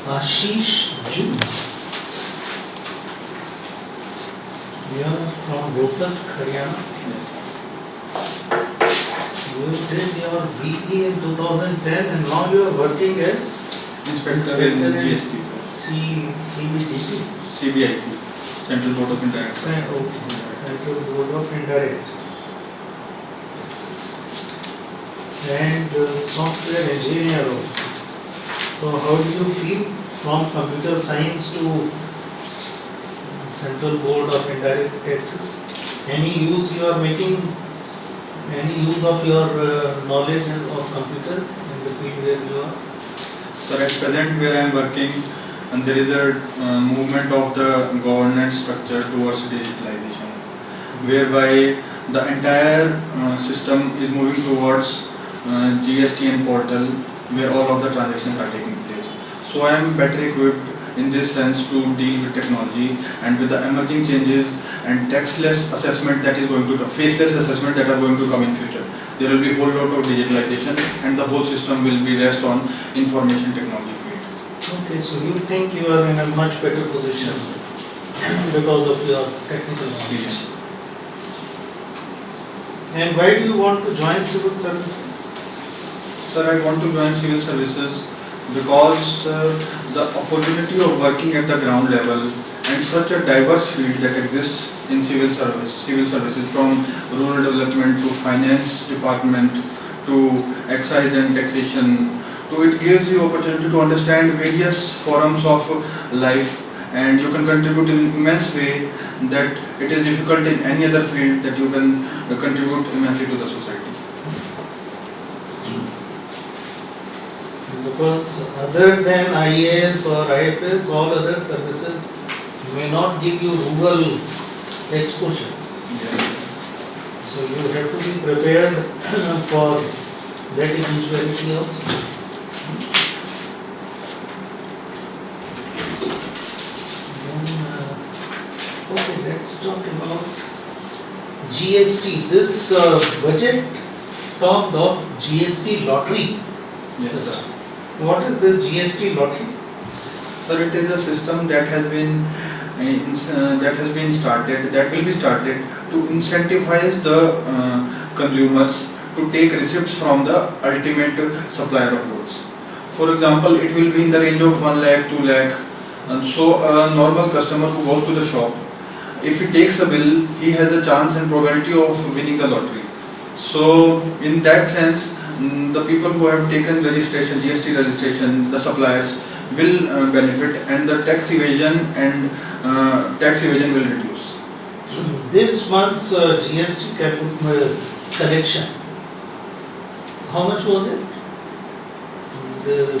Ashish Jun. You are from Rohtak, Haryana. Yes. You did your BE in 2010 and now you are working as Inspector in Inspector in GST, sir. CBDC. CBIC, Central Board of Indirect Taxes. Central Board of Indirect. And software engineer also. So how do you feel from computer science to Central Board of Indirect Taxes? Any use you are making? Any use of your knowledge of computers in the field where you are? So at present where I am working, and there is a movement of the governance structure towards digitalization, whereby the entire system is moving towards GSTN portal, where all of the transactions are taking place. So I am better equipped in this sense to deal with technology and with the emerging changes and taxless assessment that is going to, faceless assessment that are going to come in future. There will be a whole lot of digitalization and the whole system will be rest on information technology field. Okay, so you think you are in a much better position because of your technical experience. And why do you want to join civil services? Sir, I want to join civil services because the opportunity of working at the ground level and such a diverse field that exists in civil services from rural development to finance department to excise and taxation, to it gives you opportunity to understand various forms of life, and you can contribute in immense way that it is difficult in any other field that you can contribute immensely to the society. Because other than IAS or IFS, all other services may not give you rural exposure. Yeah. So you have to be prepared for that eventuality also. Then, okay, let's talk about GST. This budget talked of GST lottery Yes, sir. system. What is this GST lottery? Sir, it is a system that has been started, that will be started to incentivize the consumers to take receipts from the ultimate supplier of goods. For example, it will be in the range of 1 lakh, 2 lakh. And so a normal customer who goes to the shop, if he takes a bill, he has a chance and probability of winning the lottery. So in that sense, the people who have taken registration, GST registration, the suppliers will benefit, and the tax evasion will reduce. This month's GST collection, how much was it? The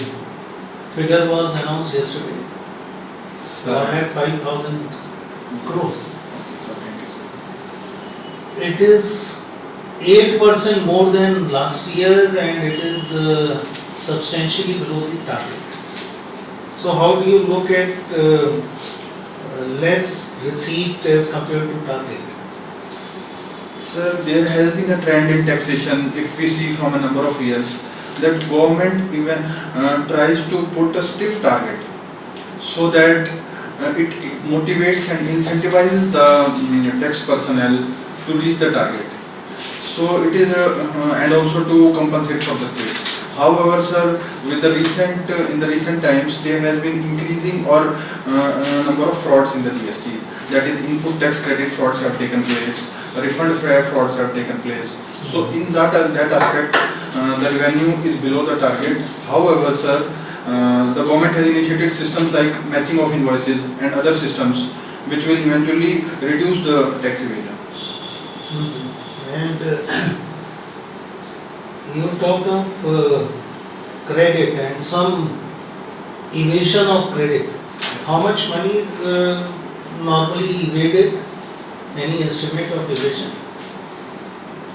figure was announced yesterday. So, 5,000 crores. so thank you, sir. It is 8% more than last year and it is substantially below the target. So how do you look at less receipt as compared to target? Sir, there has been a trend in taxation, if we see from a number of years, that government even tries to put a stiff target so that it motivates and incentivizes the tax personnel to reach the target. So it is and also to compensate for the states. However, sir, with the in the recent times, there has been increasing or number of frauds in the GST. That is, input tax credit frauds have taken place, refund frauds have taken place. So in that aspect, the revenue is below the target. However, sir, the government has initiated systems like matching of invoices and other systems, which will eventually reduce the tax evasion. And you talked of credit and some evasion of credit. How much money is normally evaded? Any estimate of evasion?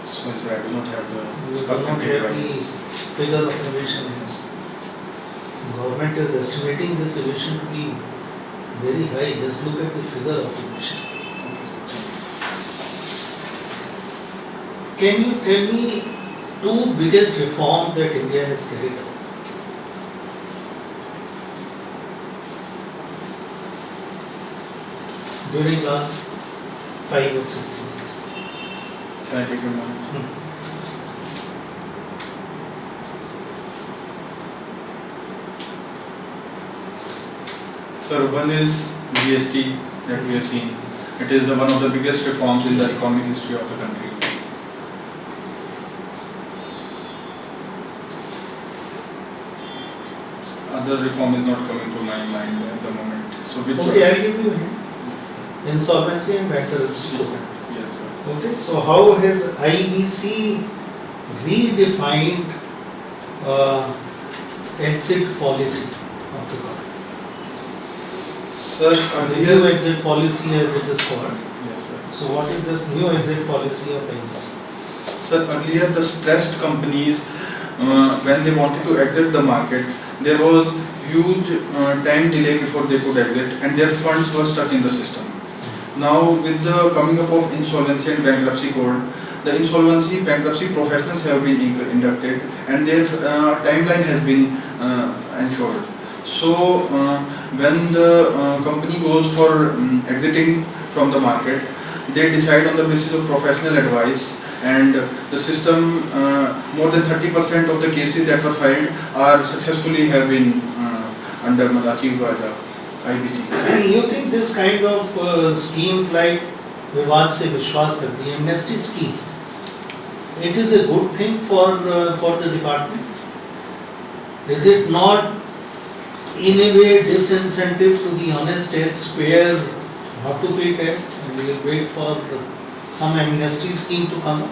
So, sir, I do not have You the do not percentage have the wise. figure of evasion. Government is estimating this evasion to be very high. Just look at the figure of evasion. Can you tell me two biggest reforms that India has carried out? during last 5 or 6 years. Can I take your moment? Sir, one is GST that we have seen. It is one of the biggest reforms in the economic history of the country. Other reform is not coming to my mind at the moment. So which Okay, I'll give you a hint. Yes, sir. Insolvency and bankruptcy code. Yes, sir. Okay, so how has IBC redefined exit policy of the government? Sir, New earlier. exit policy as it is called. Yes, sir. So what is this new exit policy of IBC? Sir, earlier the stressed companies, when they wanted to exit the market, there was huge time delay before they could exit, and their funds were stuck in the system. Now, with the coming up of insolvency and bankruptcy code, the insolvency bankruptcy professionals have been inducted, and their timeline has been ensured. So, when the company goes for exiting from the market, they decide on the basis of professional advice, and the system, more than 30% of the cases that were filed are successfully have been under achieved by the IBC. You think this kind of schemes like Vivad se Vishwas Kar, the amnesty scheme, it is a good thing for the department? Is it not in a way disincentive to the honest taxpayer not to pay tax, and we will wait for some amnesty scheme to come up?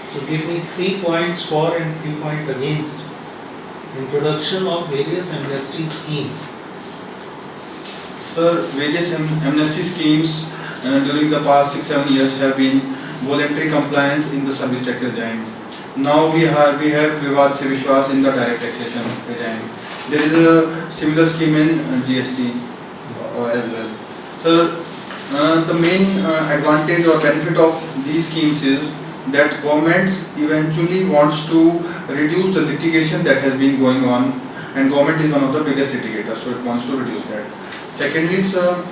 So give me 3 points for and 3 points against introduction of various amnesty schemes. Sir, various amnesty schemes during the past 6-7 years have been voluntary compliance in the service tax regime. Now we have Vivad se Vishwas in the direct taxation regime. There is a similar scheme in GST as well. So the main advantage or benefit of these schemes is that governments eventually wants to reduce the litigation that has been going on, and government is one of the biggest litigators, so it wants to reduce that. Secondly, sir,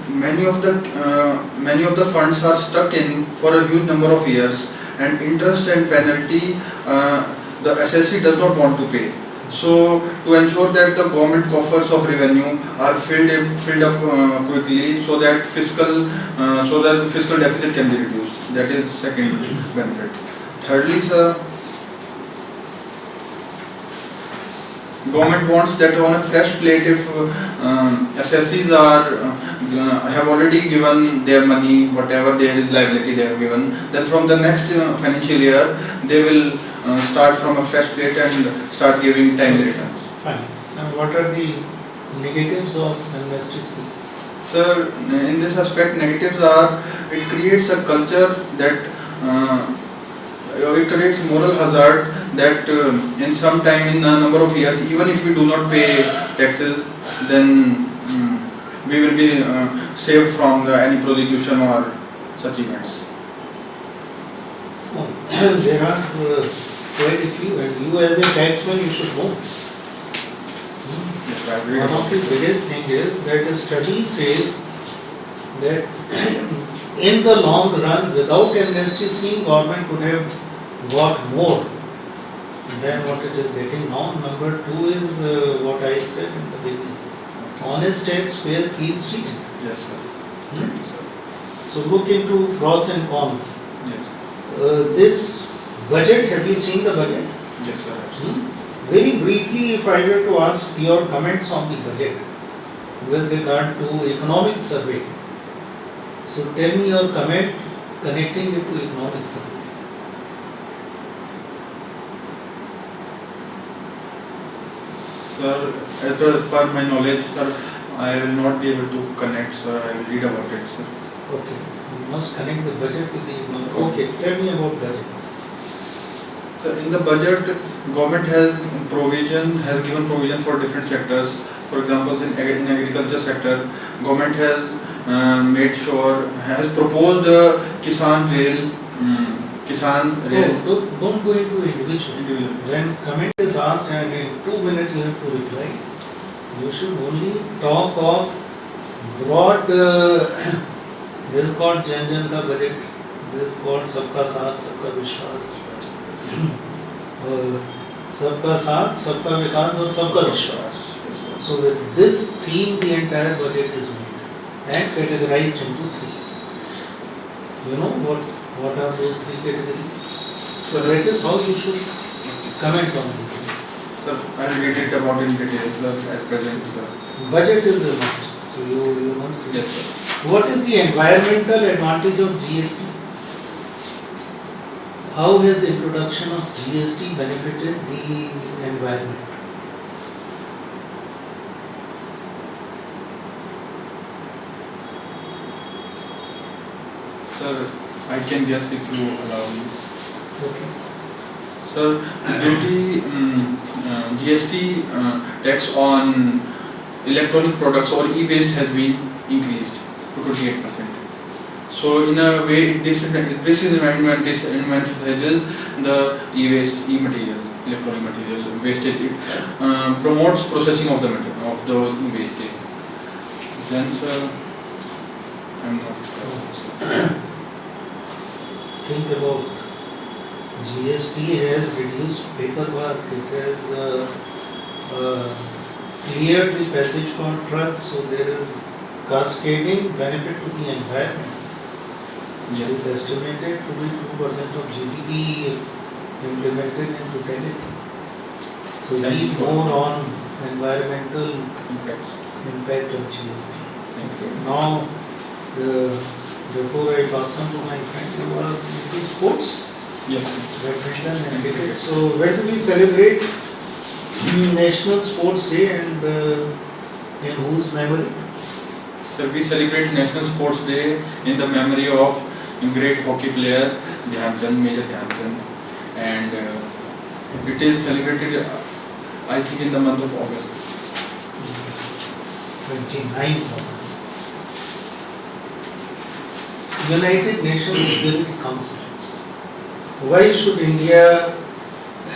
many of the funds are stuck in for a huge number of years, and interest and penalty the assessee does not want to pay. So to ensure that the government coffers of revenue are filled up quickly, so that fiscal deficit can be reduced. That is second benefit. Thirdly, sir, government wants that on a fresh plate, if assessees have already given their money, whatever there is liability they have given, then from the next financial year they will start from a fresh plate and start giving timely returns. Fine. Now what are the negatives of amnesty scheme? Sir, in this aspect, negatives are it creates a culture that it creates moral hazard that in some time, in a number of years, even if we do not pay taxes, then we will be saved from any prosecution or such events. There are quite a few, and you as a taxman you should know. Yes, I agree. One of the biggest thing is that a study says that in the long run, without amnesty scheme, government could have got more than what it is getting now. Number two is what I said in the beginning. Honest taxpayer feels cheated. Yes, sir. Thank you, sir. So look into pros and cons. Yes. This budget, have you seen the budget? Yes, sir. Very briefly, if I were to ask your comments on the budget with regard to economic survey. So tell me your comment connecting it to economic survey. Sir, as per my knowledge, sir, I will not be able to connect, sir. I will read about it, sir. Okay, you must connect the budget with the economic. Okay, tell me about budget. So in the budget, government has given provision for different sectors. For example, in agriculture sector, government has has proposed the Kisan Rail. No, don't go into individual. When comment is asked and in 2 minutes you have to reply, you should only talk of broad, this is called Jan Jan ka budget, this is called Sabka Saath, Sabka Vishwas. Sabka Saath, Sabka Vikas और Sabka Vishwas. So with this theme the entire budget is made and categorized into three. You know what are those three categories? So that is how you should comment on it. Sir, I will read it about in detail, sir, at present, sir. Budget is a must. So you must. Yes, sir. What is the environmental advantage of GST? How has the introduction of GST benefited the environment? Sir, I can guess if you allow me. Okay. Sir, GST tax on electronic products or e-waste has been increased to 28%. So in a way, it disadvantages the e-waste, e-materials, electronic material wastage. It promotes processing of the material, of the e-waste. Then, sir, I'm not sure. Think about GST has reduced paperwork, it has cleared the passage for trucks, so there is cascading benefit to the environment. It Yes, is estimated to be 2% of GDP implemented in totality. So Thank you, these sir. more on environmental impact. impact of GST. Thank you. Now, before I pass on to my friend, you are into sports, Yes, sir. badminton and cricket. So when do we celebrate National Sports Day and in whose memory? Sir, we celebrate National Sports Day in the memory of great hockey player Dhyan Chand, Major Dhyan Chand, and it is celebrated, I think, in the month of August. 29th August. United Nations Security Council. Why should India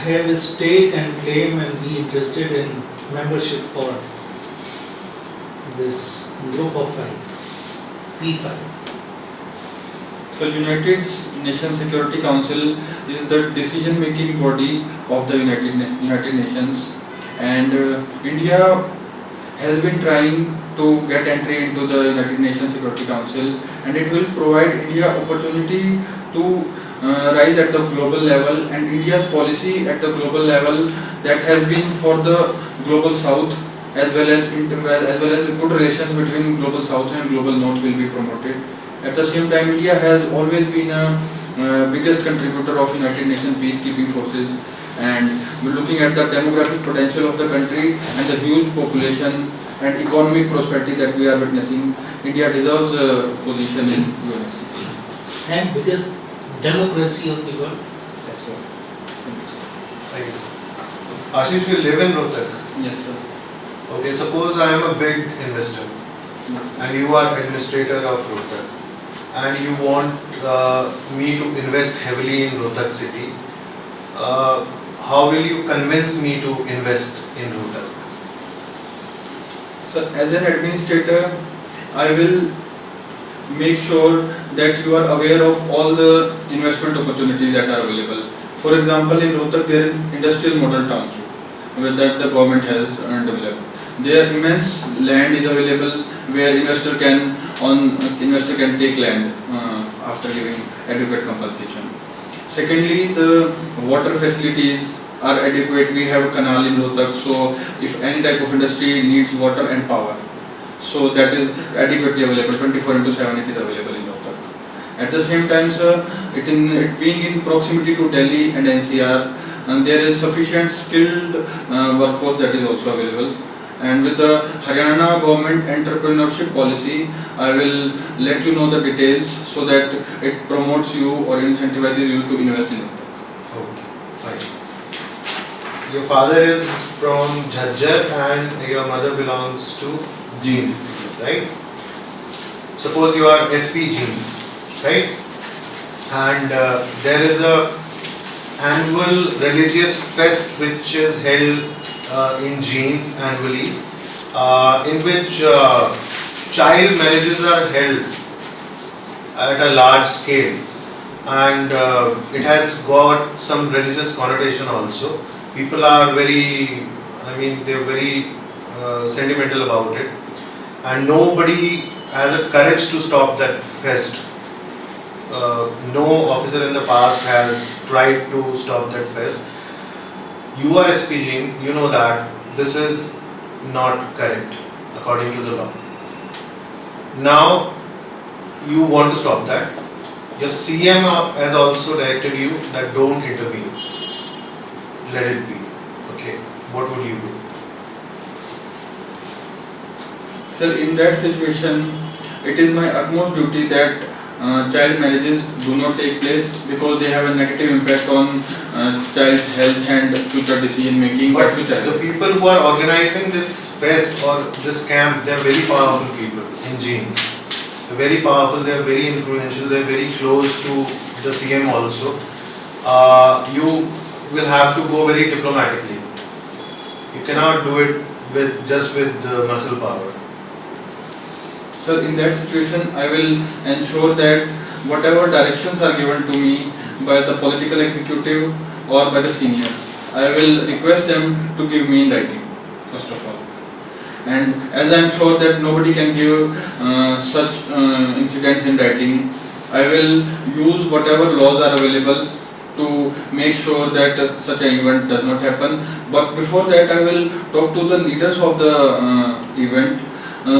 have a stake and claim and be interested in membership for this group of five, P5? So, United Nations Security Council is the decision-making body of the United Nations, and India has been trying to get entry into the United Nations Security Council, and it will provide India opportunity to rise at the global level, and India's policy at the global level that has been for the global south as well as good relations between global south and global north will be promoted. At the same time, India has always been a biggest contributor of United Nations peacekeeping forces, and we're looking at the demographic potential of the country and the huge population and economic prosperity that we are witnessing. India deserves a position in UNSC. And biggest democracy of the world. Yes, sir. Thank you, sir. Thank you. Ashish, we live in Rohtak. Yes, sir. Okay, suppose I am a big investor Yes, sir. and you are administrator of Rohtak and you want me to invest heavily in Rohtak city. How will you convince me to invest in Rohtak? Sir, as an administrator, I will make sure that you are aware of all the investment opportunities that are available. For example, in Rohtak there is industrial model township that the government has developed. There immense land is available where investor can take land after giving adequate compensation. Secondly, the water facilities are adequate. We have a canal in Rohtak, so if any type of industry needs water and power, so that is adequately available. 24/7 it is available in Rohtak. At the same time, sir, it being in proximity to Delhi and NCR, and there is sufficient skilled workforce that is also available. And with the Haryana government entrepreneurship policy, I will let you know the details so that it promotes you or incentivizes you to invest in Rohtak. Okay, fine. Your father is from Jhajjar and your mother belongs to Jean, right? Suppose you are SP Jean, right? And there is a annual religious fest which is held in Jean annually, in which child marriages are held at a large scale, and it has got some religious connotation also. People are very, I mean, they're very sentimental about it, and nobody has a courage to stop that fest. No officer in the past has tried to stop that fest. You are SPG, you know that this is not correct according to the law. Now you want to stop that. Your CM has also directed you that don't intervene. Let it be. Okay. What would you do? Sir, in that situation, it is my utmost duty that child marriages do not take place because they have a negative impact on child's health and future decision making or But future the health. people who are organizing this fest or this camp, they are very powerful people in Jean. They're very powerful, they are very influential, they are very close to the CM also. You will have to go very diplomatically. You cannot do it with just with muscle power. Sir, in that situation, I will ensure that whatever directions are given to me by the political executive or by the seniors, I will request them to give me in writing, first of all. And as I am sure that nobody can give such incidents in writing, I will use whatever laws are available to make sure that such an event does not happen. But before that, I will talk to the leaders of the event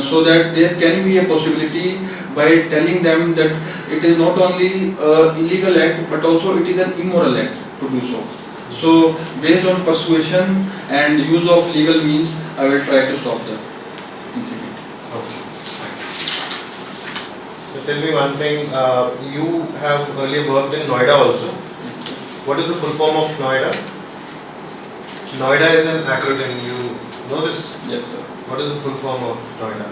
so that there can be a possibility by telling them that it is not only illegal act but also it is an immoral act to do so. So based on persuasion and use of legal means, I will try to stop the incident. Okay. So tell me one thing, you have earlier worked in Noida also. Yes, sir. What is the full form of Noida? Noida is an acronym, you know this? Yes, sir. What is the full form of Noida?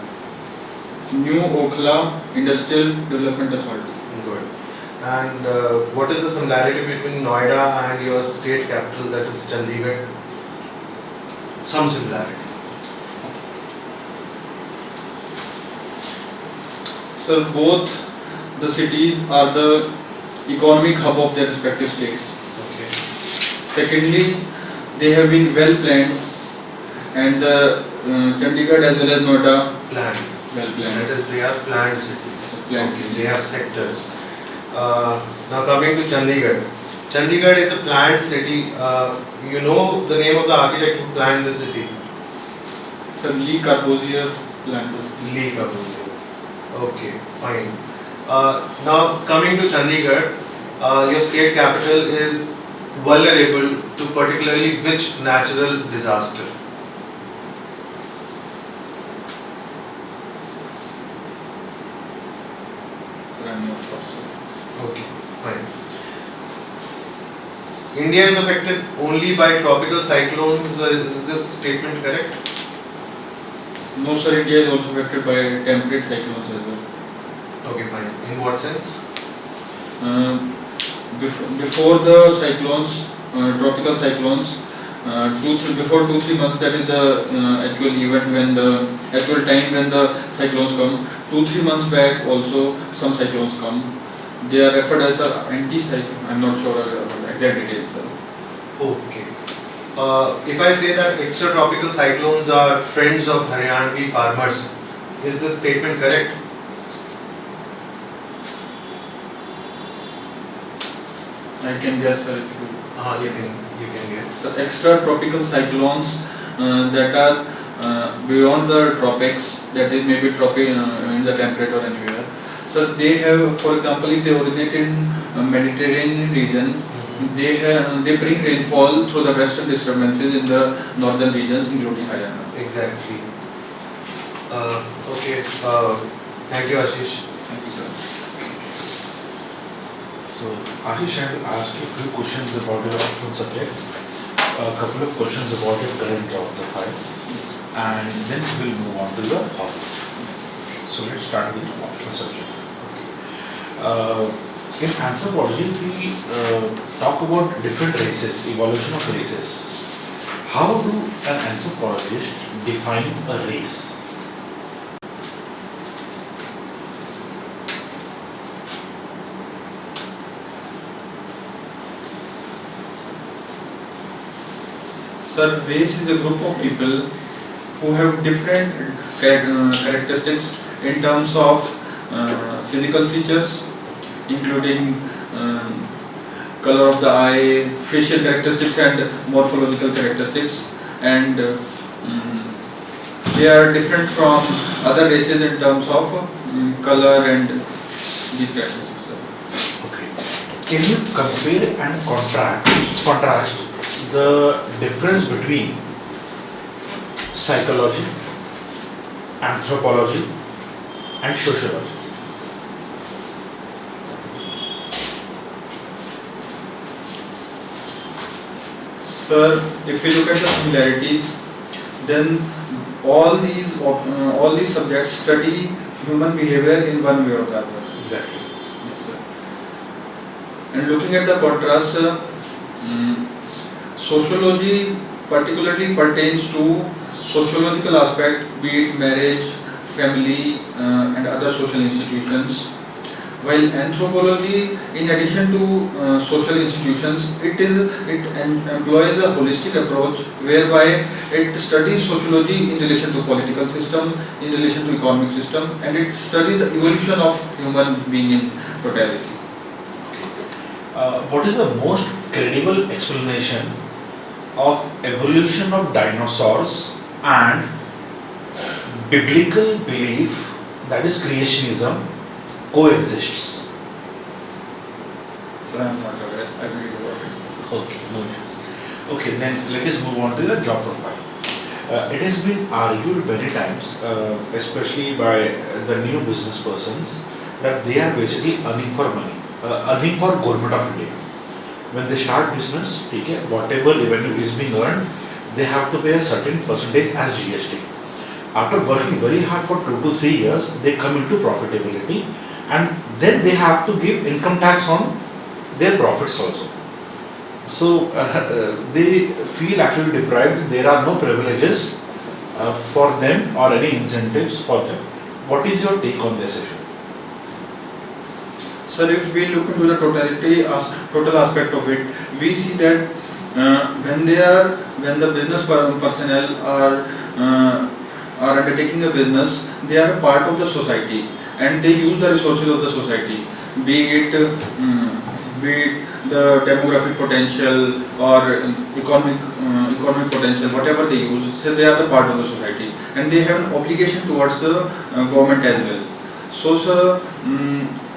New Okhla Industrial Development Authority. Good. And what is the similarity between Noida and your state capital, that is Chandigarh? Some similarity. Sir, both the cities are the economic hub of their respective states. Okay. Secondly, they have been well planned, and the Chandigarh as well as Noida Planned. well That planned. is, they are planned cities. Planned Okay, cities. they have sectors. Now coming to Chandigarh. Chandigarh is a planned city. You know the name of the architect who planned the city? Sir, Lee Corbusier planned this. Lee Corbusier. Okay, fine. Now coming to Chandigarh, your state capital is vulnerable to particularly which natural disaster? Sir, I am not sure, sir. Okay, fine. India is affected only by tropical cyclones. Is this statement correct? No, sir, India is also affected by temperate cyclones as well. Okay, fine. In what sense? Before the cyclones, tropical cyclones, before 2-3 months, that is the actual event when the actual time when the cyclones come. 2-3 months back, also some cyclones come. They are referred as anti-cyclone. I'm not sure about exact details, sir. Okay. If I say that extratropical cyclones are friends of Haryanvi farmers, is this statement correct? I can guess, sir, if you. You can guess. So extra tropical cyclones that are beyond the tropics, that is maybe in the temperate or anywhere. So they have, for example, if they originate in Mediterranean region, they bring rainfall through the western disturbances in the northern regions, including Haryana. Exactly. Okay. Thank you, Ashish. Thank you, sir. So, Ashish, I will ask you a few questions about your actual subject, a couple of questions about your current job profile, and then we'll move on to your hobby. So, let's start with your optional subject. In anthropology, we talk about different races, evolution of races. How do an anthropologist define a race? Sir, race is a group of people who have different characteristics in terms of physical features, including color of the eye, facial characteristics, and morphological characteristics, and they are different from other races in terms of color and these characteristics. Sir. Okay. Can you compare and contrast the difference between psychology, anthropology, and sociology? Sir, if we look at the similarities, then all these subjects study human behavior in one way or the other. Exactly. Yes, sir. And looking at the contrast, sociology particularly pertains to sociological aspect, be it marriage, family, and other social institutions. While anthropology, in addition to social institutions, it employs a holistic approach whereby it studies sociology in relation to political system, in relation to economic system, and it studies the evolution of human being in totality. What is the most credible explanation of evolution of dinosaurs and biblical belief, that is creationism, coexists? So I am not aware. I will read about it. Sir. Okay, no issues. Okay, then let us move on to the job profile. It has been argued many times, especially by the new business persons, that they are basically earning for money, earning for government of India. When they start business, okay, whatever revenue is being earned, they have to pay a certain percentage as GST. After working very hard for 2 to 3 years, they come into profitability, and then they have to give income tax on their profits also. So they feel actually deprived. There are no privileges for them or any incentives for them. What is your take on this issue? Sir, if we look into the total aspect of it, we see that when the business personnel are undertaking a business, they are a part of the society and they use the resources of the society, be it the demographic potential or economic potential, whatever they use. So they are the part of the society and they have an obligation towards the government as well. So, sir,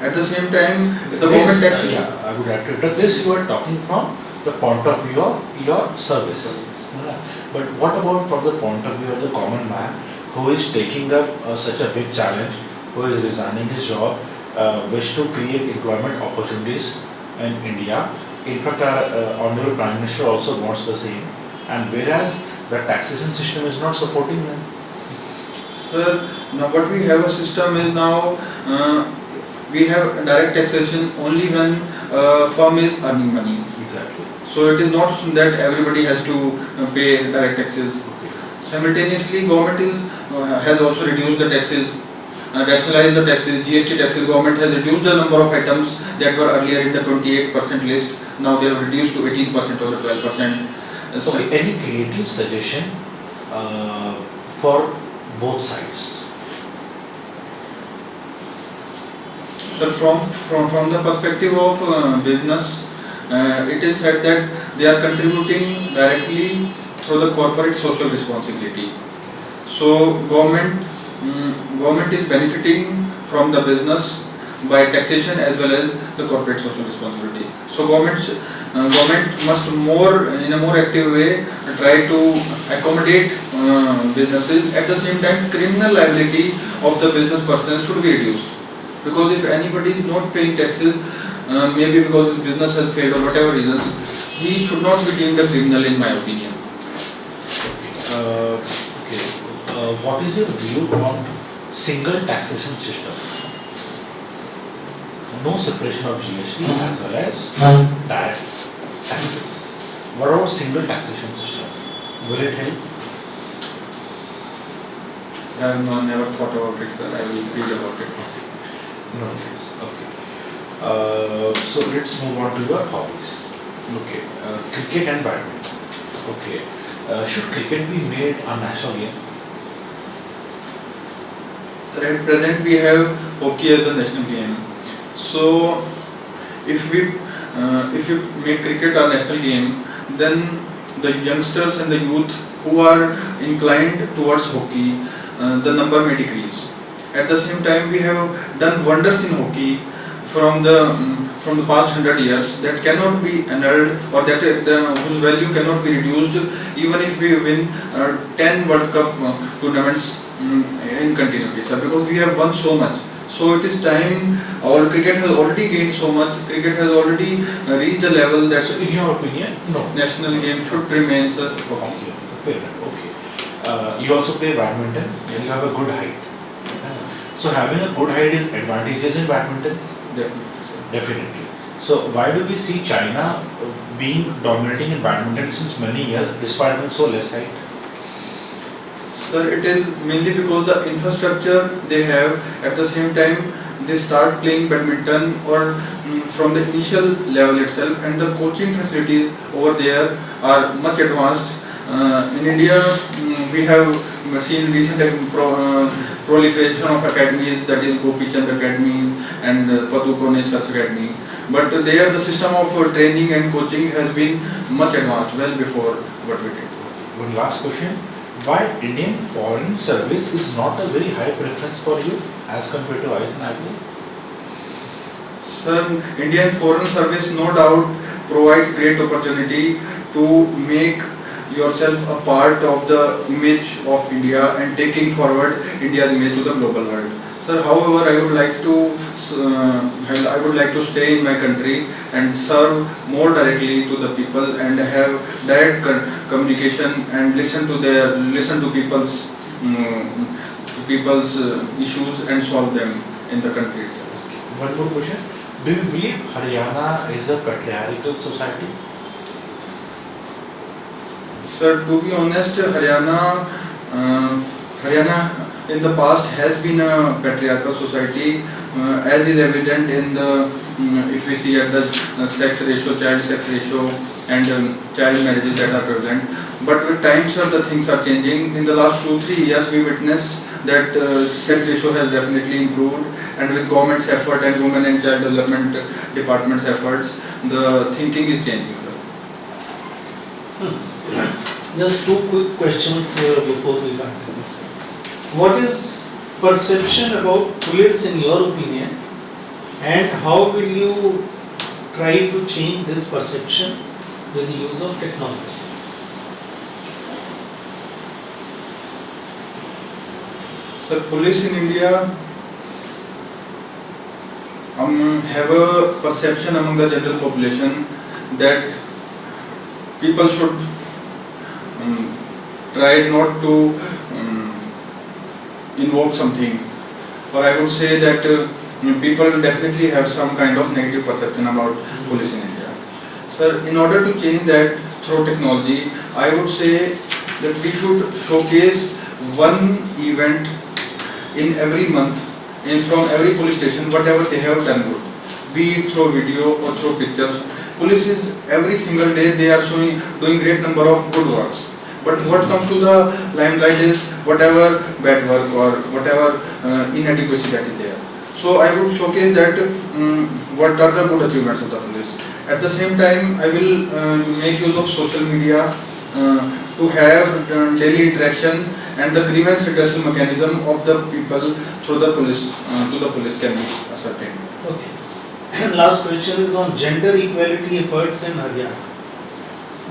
at the same time, the government tax. Yeah, I would like to interrupt this. You are talking from the point of view of your service. But what about from the point of view of the common man who is taking up such a big challenge, who is resigning his job, wish to create employment opportunities in India? In fact, our Honorable Prime Minister also wants the same. And whereas the taxation system is not supporting them. Sir, now what we have a system is now we have direct taxation only when firm is earning money. Exactly. So it is not that everybody has to pay direct taxes. Okay. Simultaneously, government has also reduced the taxes, rationalized the taxes, GST taxes. Government has reduced the number of items that were earlier in the 28% list. Now they have reduced to 18% or the 12%. Okay, any creative suggestion for both sides? So from the perspective of business, it is said that they are contributing directly through the corporate social responsibility. So government is benefiting from the business by taxation as well as the corporate social responsibility. So government must in a more active way try to accommodate businesses. At the same time, criminal liability of the business personnel should be reduced, because if anybody is not paying taxes, maybe because his business has failed or whatever reasons, he should not be deemed a criminal in my opinion. What is your view on single taxation system? No separation of GST as well as direct taxes. What about single taxation system? Will it help? I have never thought about it, sir. I will read about it. No, yes. Okay. So let's move on to your hobbies. Okay. Cricket and badminton. Okay. should cricket be made a national game? Sir, at present we have hockey as the national game. So if we make cricket our national game, then the youngsters and the youth who are inclined towards hockey, the number may decrease. At the same time, we have done wonders in hockey from the past 100 years that cannot be annulled, or that whose value cannot be reduced even if we win 10 World Cup tournaments in continuity, sir, because we have won so much. So it is time. All cricket has already gained so much. Cricket has already reached a level that So in your opinion, no. national game should remain, sir. Okay, fair enough, okay. You also play badminton and you have a good height. So having a good height is advantageous in badminton? Definitely, sir. Definitely. So why do we see China being dominating in badminton since many years despite being so less height? Sir, it is mainly because the infrastructure they have. At the same time, they start playing badminton or from the initial level itself, and the coaching facilities over there are much advanced. In India, we have seen recent proliferation of academies, that is Gopi Chand academies and Padukone Sars Academy. But there the system of training and coaching has been much advanced, well before what we did. One last question. Why Indian foreign service is not a very high preference for you as compared to IS and IPS? Sir, Indian Foreign Service no doubt provides great opportunity to make yourself a part of the image of India and taking forward India's image to the global world. Sir, however, I would like to stay in my country and serve more directly to the people and have direct communication and listen to people's issues and solve them in the country itself. One more question. Do you believe Haryana is a patriarchal society? Sir, to be honest, Haryana in the past has been a patriarchal society, as is evident in the if we see at the sex ratio, child sex ratio, and child marriages that are prevalent. But with time, sir, the things are changing. In the last 2-3 years, we witness that sex ratio has definitely improved, and with government's effort and women and child development department's efforts, the thinking is changing, sir. Just two quick questions before we continue. What is perception about police in your opinion, and how will you try to change this perception with the use of technology? Sir, police in India have a perception among the general population that people should try not to invoke something, or I would say that people definitely have some kind of negative perception about police in India. Sir, in order to change that through technology, I would say that we should showcase one event in every month from every police station, whatever they have done good, be it through video or through pictures. Police is every single day they are doing great number of good works. But what comes to the limelight is whatever bad work or whatever inadequacy that is there. So I would showcase that what are the good achievements of the police. At the same time, I will make use of social media to have daily interaction, and the grievance redressal mechanism of the people through the police to the police can be ascertained. Okay. And last question is on gender equality efforts in Haryana.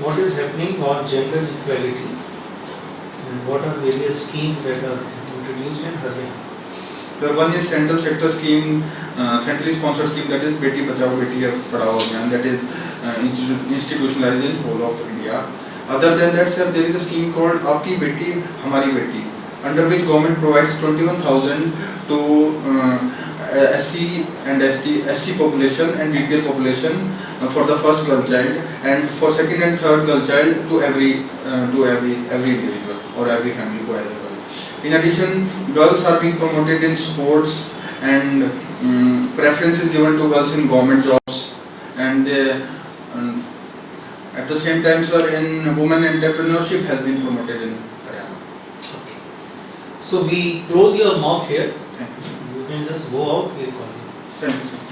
What is happening on gender equality, and what are various schemes that are introduced in Haryana? The one is central sector scheme, centrally sponsored scheme, that is Beti Bachao Beti Padhao Abhiyan, that is institutionalized in whole of India. Other than that, sir, there is a scheme called Aapki Beti Hamari Beti, under which government provides 21,000 to SC and SC population and BPL population for the first girl child, and for second and third girl child to every individual or every family who has a girl. In addition, girls are being promoted in sports, and preference is given to girls in government jobs, and At the same time, sir, in women entrepreneurship has been promoted in Haryana. Okay. So we close your mock here. Thank you. You can just go out, we'll call you. Thank you, sir.